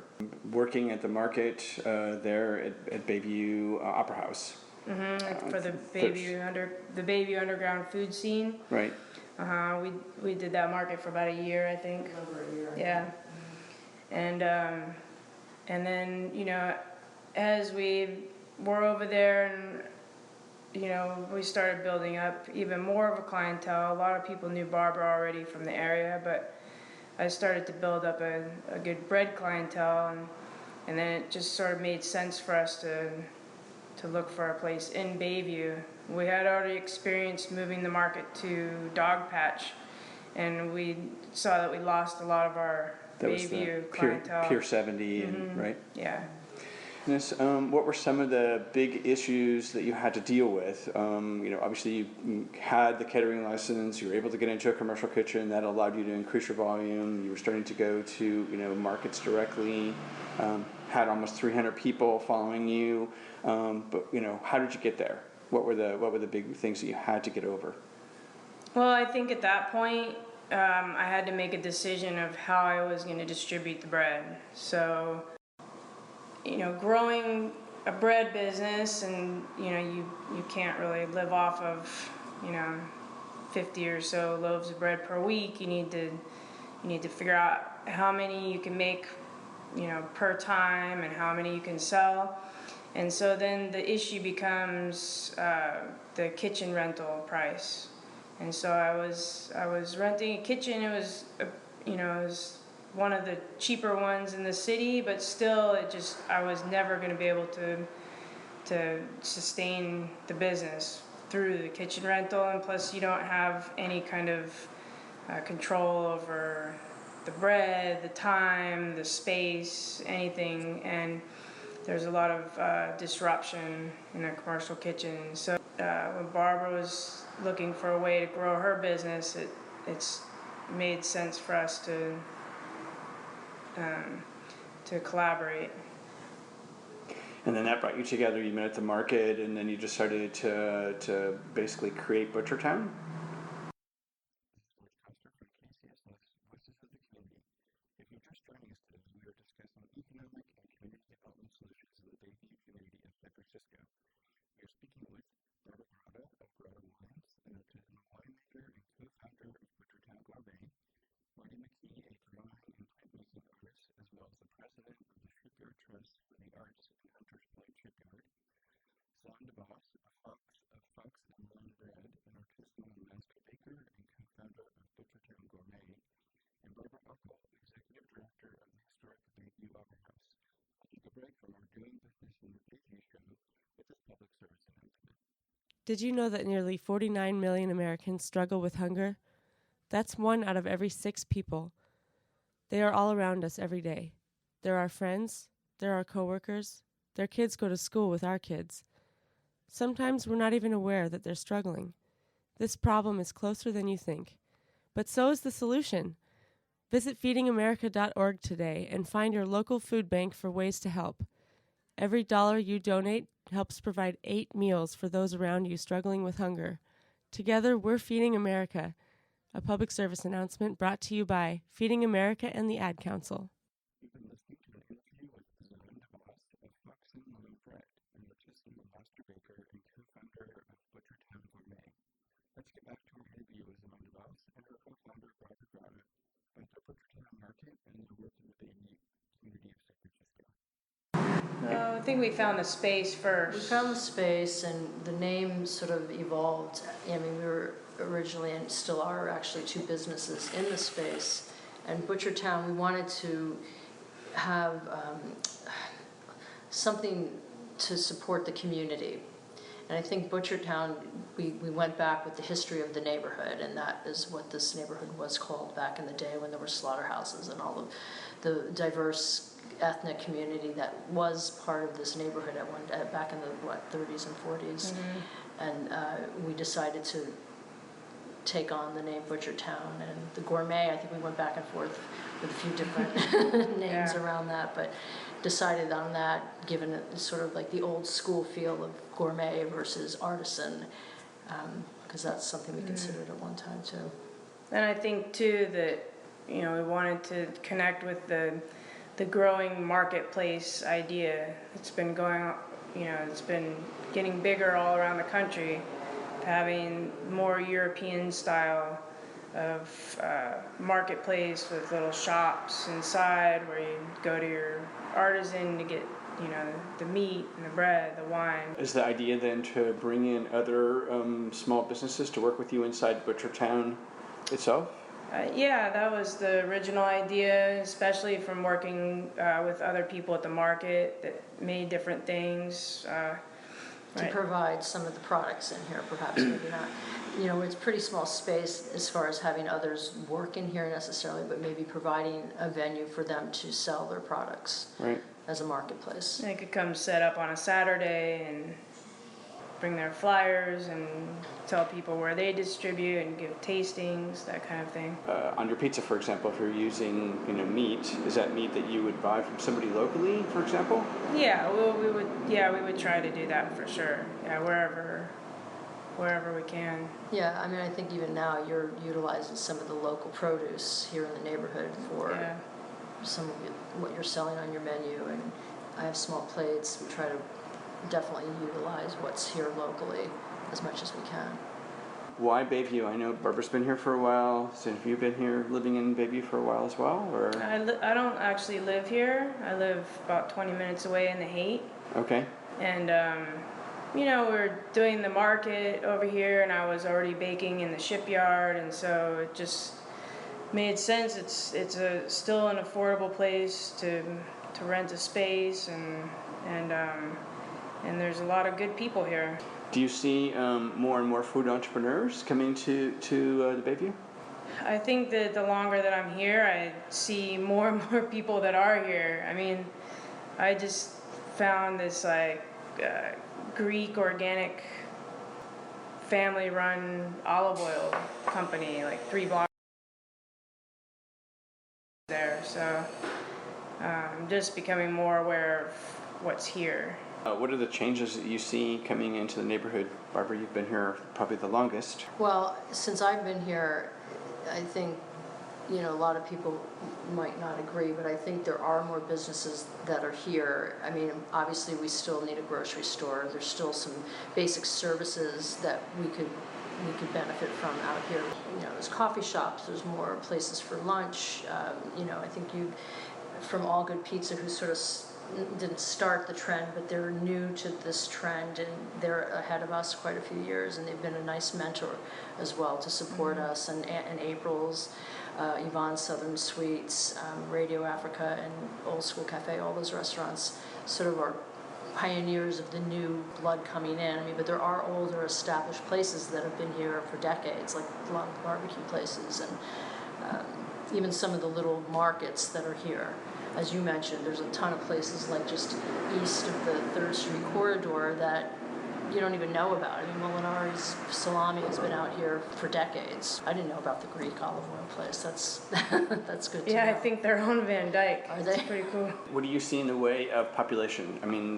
working at the market there at Bayview Opera House. For the Bayview underground food scene. Right. We did that market for about a year, I think. Over a year. Yeah. And then as we were over there, and we started building up even more of a clientele. A lot of people knew Barbara already from the area, but I started to build up a good bread clientele, and then it just sort of made sense for us to look for a place in Bayview. We had already experienced moving the market to Dogpatch, and we saw that we lost a lot of our Bayview clientele. Pier 70, and right? Yeah. What were some of the big issues that you had to deal with? Obviously you had the catering license, you were able to get into a commercial kitchen, that allowed you to increase your volume, you were starting to go to markets directly, had almost 300 people following you, but how did you get there? What were the big things that you had to get over? Well, I think at that point I had to make a decision of how I was going to distribute the bread. So growing a bread business, and you can't really live off of 50 or so loaves of bread per week. You need to figure out how many you can make per time and how many you can sell. And so then the issue becomes the kitchen rental price. And so I was renting a kitchen. It was it was one of the cheaper ones in the city, but still I was never going to be able to sustain the business through the kitchen rental, and plus you don't have any kind of control over the bread, the time, the space, anything. And there's a lot of disruption in the commercial kitchen. So when Barbara was looking for a way to grow her business, it's made sense for us to collaborate. And then that brought you together. You met at the market, and then you just started to basically create Butchertown. This is George Coster from KCSS Voices of the Community. If you're just joining us today, we are discussing economic and community development solutions in the Bayview community of San Francisco. We are speaking with Barbara Grata of Grata Wines, an artisanal winemaker and co-founder of Butchertown Gourmet, Marty McKee, a drawing and printmaking artist, as well as the president of the Shipyard Trust for the Arts in Hunters Point Shipyard, Slan DeVos, of Fox and Melon Bread, an artisanal master baker and co-founder of Butchertown Gourmet, and Barbara Buckle, executive director of the historic Bayview Opera House. I'll take a break from our Doing Business in the Bayview show with this public service announcement. Did you know that nearly 49 million Americans struggle with hunger? That's 1 out of every 6 people. They are all around us every day. They're our friends, they're our coworkers, their kids go to school with our kids. Sometimes we're not even aware that they're struggling. This problem is closer than you think. But so is the solution. Visit feedingamerica.org today and find your local food bank for ways to help. Every dollar you donate helps provide 8 meals for those around you struggling with hunger. Together, we're Feeding America, a public service announcement brought to you by Feeding America and the Ad Council. You've been listening to an interview with Slan DeVos of Fox and Melon Bread, an artisanal master baker and co-founder of Butchertown Gourmet. Let's get back to our interview with Slan DeVos and her co-founder Barbara Grata about the Butchertown market and their work in the Bayview community of San Francisco. I think we found the space first. We found the space, and the name sort of evolved. I mean, we were originally, and still are, actually 2 businesses in the space. And Butchertown, we wanted to have something to support the community. And I think Butchertown, we went back with the history of the neighborhood, and that is what this neighborhood was called back in the day when there were slaughterhouses and all of the diverse ethnic community that was part of this neighborhood back in the 30s and 40s. Mm-hmm. And we decided to take on the name Butchertown, and the Gourmet, I think we went back and forth with a few different names around that, but decided on that, given it sort of like the old school feel of gourmet versus artisan, because that's something we considered at one time too. And I think too that, we wanted to connect with the growing marketplace idea. It's been going, it's been getting bigger all around the country, having more European style of marketplace with little shops inside where you go to your artisan to get, the meat and the bread, the wine. Is the idea then to bring in other small businesses to work with you inside Butchertown itself? Yeah, that was the original idea, especially from working with other people at the market that made different things. To provide some of the products in here, perhaps, maybe not. It's a pretty small space as far as having others work in here necessarily, but maybe providing a venue for them to sell their products as a marketplace. They could come set up on a Saturday and bring their flyers and tell people where they distribute and give tastings, that kind of thing. On your pizza, for example, if you're using meat, is that meat that you would buy from somebody locally, for example? Yeah, we would try to do that for sure. Yeah, wherever we can. Yeah, I mean, I think even now you're utilizing some of the local produce here in the neighborhood for some of what you're selling on your menu, and I have small plates. We try to definitely utilize what's here locally as much as we can. Why Bayview? I know Barbara's been here for a while. So have you been here living in Bayview for a while as well? Or I don't actually live here. I live about 20 minutes away in the Haight. Okay. And we're doing the market over here, and I was already baking in the shipyard, and so it just made sense. It's still an affordable place to rent a space, and there's a lot of good people here. Do you see more and more food entrepreneurs coming to the Bayview? I think that the longer that I'm here, I see more and more people that are here. I mean, I just found this Greek organic family-run olive oil company, like 3 blocks there. So just becoming more aware of what's here. What are the changes that you see coming into the neighborhood? Barbara, you've been here probably the longest. Well, since I've been here, I think, a lot of people might not agree, but I think there are more businesses that are here. I mean, obviously we still need a grocery store. There's still some basic services that we could benefit from out here. There's coffee shops, there's more places for lunch. I think from All Good Pizza, who sort of didn't start the trend, but they're new to this trend, and they're ahead of us quite a few years, and they've been a nice mentor as well to support us, and April's, Yvonne's Southern Sweets, Radio Africa, and Old School Cafe, all those restaurants sort of are pioneers of the new blood coming in. But there are older established places that have been here for decades, like a lot of barbecue places, and even some of the little markets that are here. As you mentioned, there's a ton of places like just east of the 3rd Street corridor that you don't even know about. Molinari's Salami has been out here for decades. I didn't know about the Greek olive oil place. That's good to know. Yeah, I think they're on Van Dyke. Are they? It's pretty cool. What do you see in the way of population?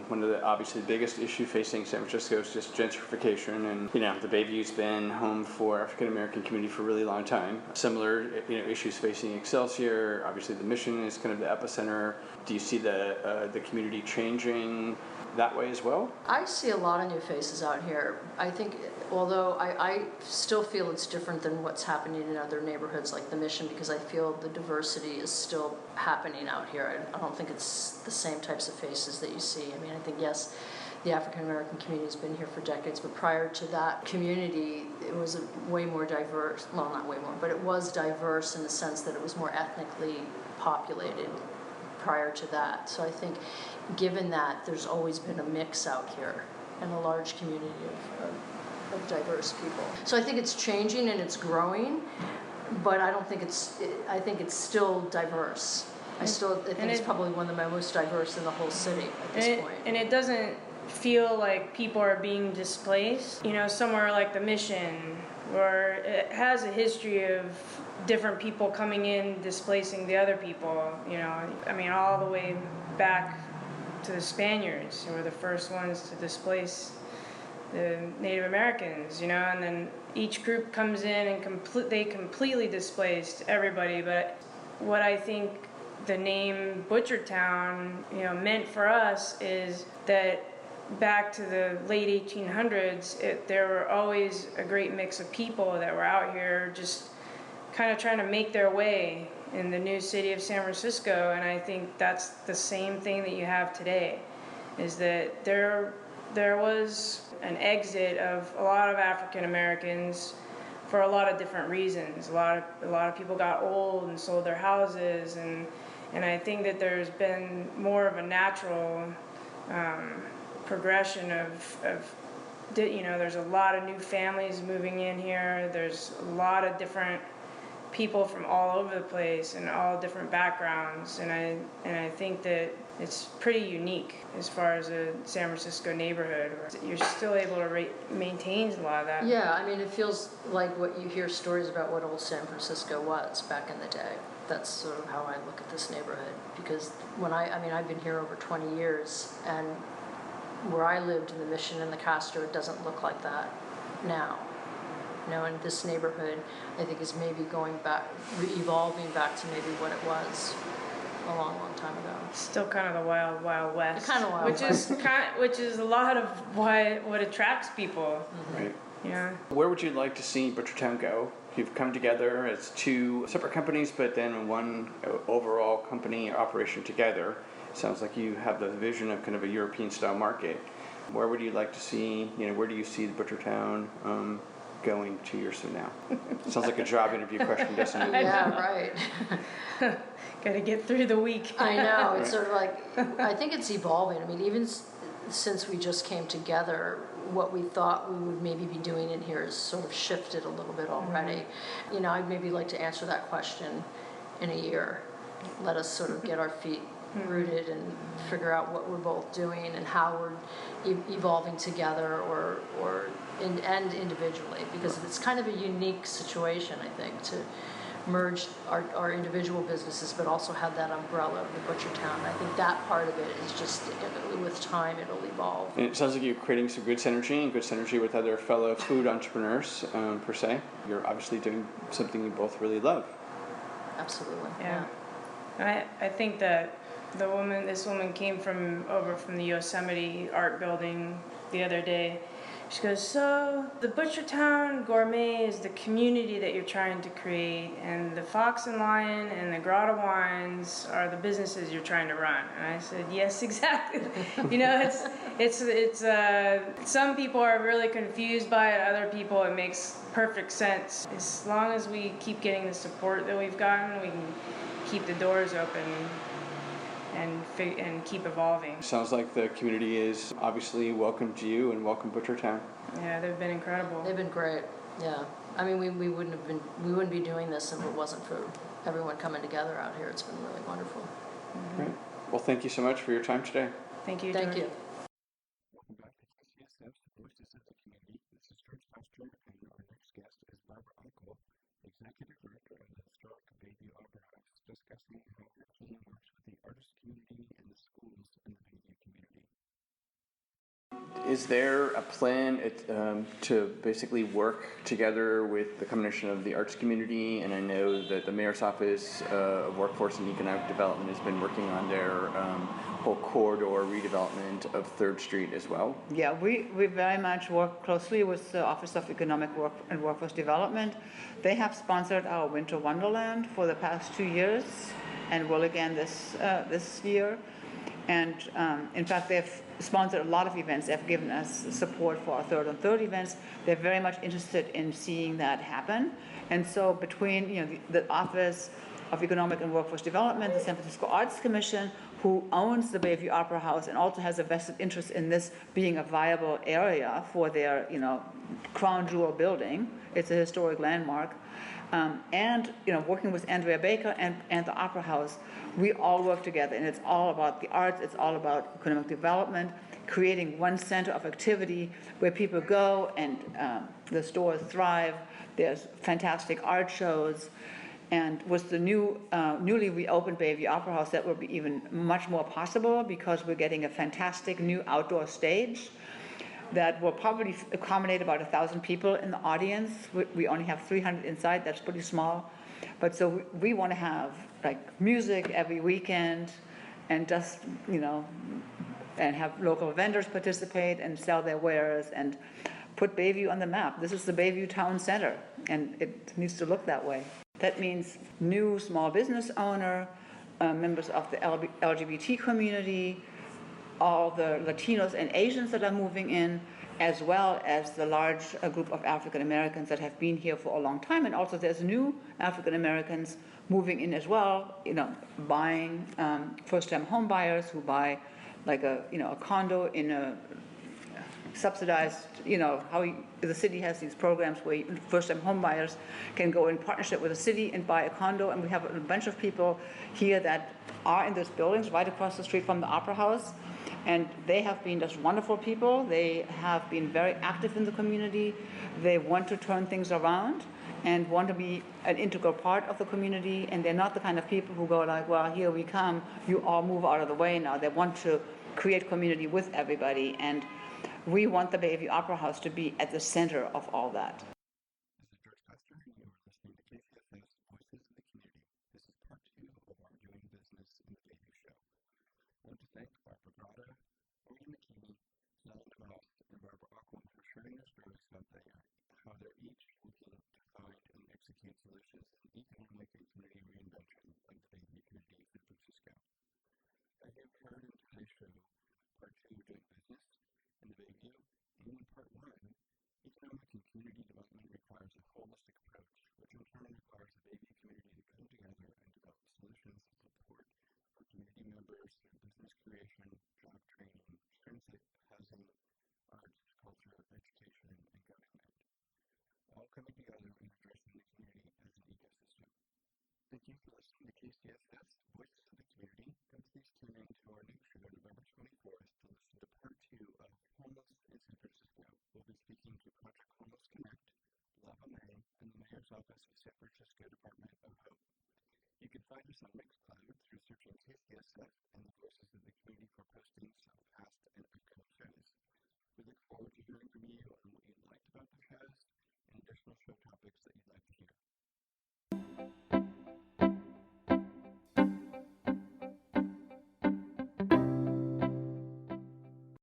One of the obviously biggest issue facing San Francisco is just gentrification, and the Bayview's been home for African American community for a really long time. Similar issues facing Excelsior. Obviously, the Mission is kind of the epicenter. Do you see the community changing that way as well? I see a lot of new faces out here. I think, although I still feel it's different than what's happening in other neighborhoods like the Mission, because I feel the diversity is still happening out here. I don't think it's the same types of faces that you see. I think, yes, the African American community has been here for decades, but prior to that community, it was way more diverse. Well, not way more, but it was diverse in the sense that it was more ethnically populated prior to that. So I think, given that, there's always been a mix out here and a large community of diverse people. So I think it's changing and it's growing, but I don't think I think it's still diverse. I think it's probably one of the most diverse in the whole city at this point. And it doesn't feel like people are being displaced. Somewhere like the Mission, where it has a history of different people coming in, displacing the other people, all the way back to the Spaniards, who were the first ones to displace the Native Americans, and then each group comes in and they completely displaced everybody. But what I think the name Butchertown, meant for us is that back to the late 1800s, there were always a great mix of people that were out here just kind of trying to make their way in the new city of San Francisco. And I think that's the same thing that you have today, is that there was an exit of a lot of African Americans for a lot of different reasons. A lot of people got old and sold their houses, and I think that there's been more of a natural progression of there's a lot of new families moving in here. There's a lot of different people from all over the place and all different backgrounds, and I think that it's pretty unique as far as a San Francisco neighborhood. You're still able to maintain a lot of that. Yeah, it feels like what you hear stories about what old San Francisco was back in the day. That's sort of how I look at this neighborhood, because when I've been here over 20 years, and where I lived in the Mission and the Castro, it doesn't look like that now. And this neighborhood, I think, is maybe evolving back to maybe what it was a long, long time ago. Still kind of the wild, wild west. Kind of wild west. Which is a lot of what attracts people. Mm-hmm. Right. Yeah. Where would you like to see Butchertown go? You've come together as 2 separate companies, but then one overall company operation together. Sounds like you have the vision of kind of a European-style market. Where would you like to see? Where do you see the Butchertown going 2 years from now? Sounds like a job interview question, doesn't it? Yeah, right. Got to get through the week. I know. It's sort of like, I think it's evolving. Even since we just came together, what we thought we would maybe be doing in here has sort of shifted a little bit already. I'd maybe like to answer that question in a year. Let us sort of get our feet rooted and figure out what we're both doing and how we're evolving together and individually, because it's kind of a unique situation, I think, to merge our individual businesses but also have that umbrella of the Butcher Town. I think that part of it is just, with time, it'll evolve. And it sounds like you're creating some good synergy with other fellow food entrepreneurs, per se. You're obviously doing something you both really love. Absolutely. Yeah. And I think that this woman came over from the Yosemite art building the other day. She goes, so the Butchertown Gourmet is the community that you're trying to create, and the Fox and Lion and the Grotto Wines are the businesses you're trying to run. And I said, yes, exactly. It's some people are really confused by it. Other people, it makes perfect sense. As long as we keep getting the support that we've gotten, we can keep the doors open and keep evolving. Sounds like the community is obviously welcomed you and welcome Butchertown. Yeah, they've been incredible. They've been great. Yeah. I mean, we wouldn't be doing this if it wasn't for everyone coming together out here. It's been really wonderful. Mm-hmm. Great. Well, thank you so much for your time today. Thank you, Thank George. you. Welcome back to KCSF's Voices of the Community. This is George Foster, and our next guest is Barbara Uncle, Executive Director of the historic Bayview Opera House, discussing how her team works with the artist community and the schools in the Bayview community. Is there a plan to basically work together with the combination of the arts community? And I know that the Mayor's Office of Workforce and Economic Development has been working on their whole corridor redevelopment of 3rd Street as well. Yeah, we very much work closely with the Office of Economic Work and Workforce Development. They have sponsored our Winter Wonderland for the past 2 years and will again this year. And in fact, they've sponsored a lot of events. They've given us support for our Third on Third events. They're very much interested in seeing that happen. And so between the Office of Economic and Workforce Development, the San Francisco Arts Commission, who owns the Bayview Opera House and also has a vested interest in this being a viable area for their crown jewel building. It's a historic landmark. And working with Andrea Baker and the Opera House, we all work together, and it's all about the arts, it's all about economic development, creating one center of activity where people go and the stores thrive. There's fantastic art shows, and with the newly reopened Bayview Opera House, that will be even much more possible because we're getting a fantastic new outdoor stage that will probably accommodate about 1,000 people in the audience. We only have 300 inside. That's pretty small. But so we want to have like music every weekend and just, and have local vendors participate and sell their wares and put Bayview on the map. This is the Bayview Town Center, and it needs to look that way. That means new small business owner, members of the LGBT community, all the Latinos and Asians that are moving in, as well as the large group of African Americans that have been here for a long time. And also there's new African Americans moving in as well, buying first-time home buyers who buy like a condo in a subsidized, the city has these programs where first-time home buyers can go in partnership with the city and buy a condo. And we have a bunch of people here that are in those buildings right across the street from the Opera House. And they have been just wonderful people. They have been very active in the community. They want to turn things around and want to be an integral part of the community. And they're not the kind of people who go like, well, here we come, you all move out of the way now. They want to create community with everybody. And we want the Bayview Opera House to be at the center of all that. This is George Foster, and you are listening to KCSF's Voices of the Community. This is part 2 of our Doing Business in the Bayview show. I want to thank Barbara Grata, Maureen McKinney, Sally Cross, and Barbara Aquin for sharing their stories about how they're each looking to find and execute solutions in economic and community reinvention of the Bayview community in San Francisco. As you have heard in today's show, part 2 of Doing Business in the Bayview, and in part 1, economic and community development requires a holistic approach, which in turn requires the Bayview community to come together and develop solutions to support our community members through business creation, job training, transit, housing, arts, culture, education, and government, all coming together and addressing the community as an ecosystem. Thank you for listening to KCSS, Voices of the Community, and please tune in to our next show November 24th to listen to part 2 of Homeless in San Francisco. We'll be speaking to Project Homeless Connect, Lava May, and the Mayor's Office of San Francisco Department of Hope. You can find us on Mixcloud through searching KCSF and the Voices of the Community for postings of past and